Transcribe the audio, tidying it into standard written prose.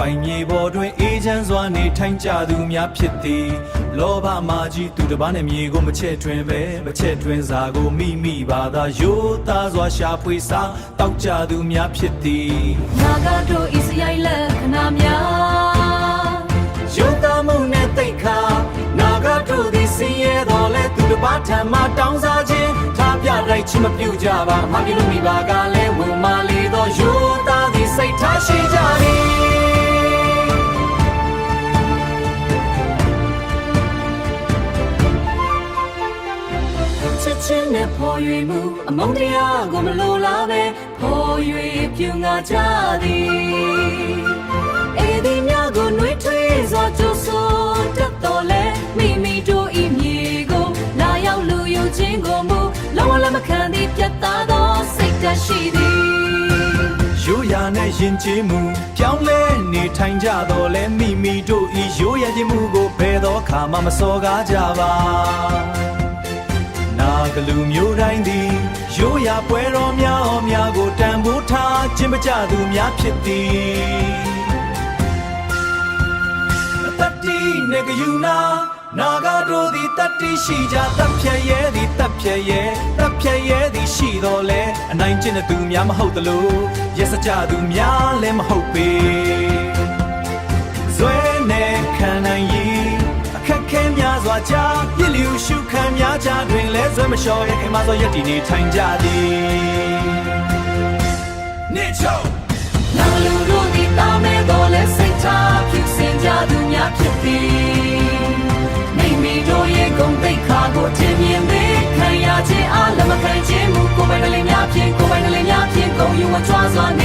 ပိုင်မြေပေါ်တွင်အေးချမ်းစွာနေထိုင်ကြသူများဖြစ်သည်လောဘမာကြီးသူတစ်ပါးနဲ့မြေကိုမချဲ့ထွင်ပဲမချဲ့ထွင်စာကိုမိပါသာရိုးသားစွာရှာဖွေစားတောက်ကြသူများဖြစ်သည်နာဂတို့ဤစရိုက်လက္ခဏာများရိုးသားမှုနဲ့သိက္ခာနာဂတို့သည်စင်ရဲတော်လဲသူတစ်ပါးထံမှတောင်းစားခြင်းထားပြလိုက်ခြင်းမပြုကြပါမပြုလို့မိပါကလည်းဝင်မလေးသောရိုးသားသည်စိတ်ထားရှိကြသည်ချင်းနဲ့ဖော်၍မှုအမုန်းတရားကိုမလိုလားပဲဖော်၍ပြုငါကြသည်အေဒီများကိုနှွေးထွေးစွာကြိုးဆိုတတ်တော်လဲမိမိတို့ဤမြေကိုလာရောက်လူယူခြင်းကိုမူလုံးဝလက်မခံသည်ပြတ်သားသောစိတ်ဓာတ်ရှိသည်ရိုးရာနဲ့ယဉ်ကျေးမှုပြောင်းလဲနေထိုင်ကြတော်လဲမိမိတို့ဤရိုးရာခြင်းမှုကိုဘယ်သောအခါမှမစော်ကားကြပါနာဂလူမျိုးတိုင်းသည်ရိုးရာပွဲတော်များကိုတန်ဖိုးထားခြင်းမကြသူများဖြစ်သည်တတိနေကယူနာဂတို့သည်တတိရှိကြတပ်ဖြဲရဲသည်တပ်ဖြဲရဲသည်ရှိတော်လဲအနိုင်ကျင့်တဲ့သူများမဟုတ်သလိုရက်စကြသူများလည်းမဟုတ်ပေဇွဲနဲ့ခံနိုင်ရည်အခက်ခဲများစွာကြာပြည့်လျူရှုခံများကြတွင်လဲဇွဲမလျှော်ရခင်မသောယက်တီနေထိုင်ကြသည်နေချုံနာလူတို့သည်တာမဲတော်လဲစိတ်ထားဖြစ်စင်ကြသူများဖြစ်သည်မိမိတို့ရဲ့ဂုဏ်သိက္ခာကိုထင်မြင်သည်ခံရခြင်းအားလက်မခံခြင်းမူကိုယ်ပိုင်ကလေးများဖြင့်ဂုဏ်ယူဝကြွားစွာနေ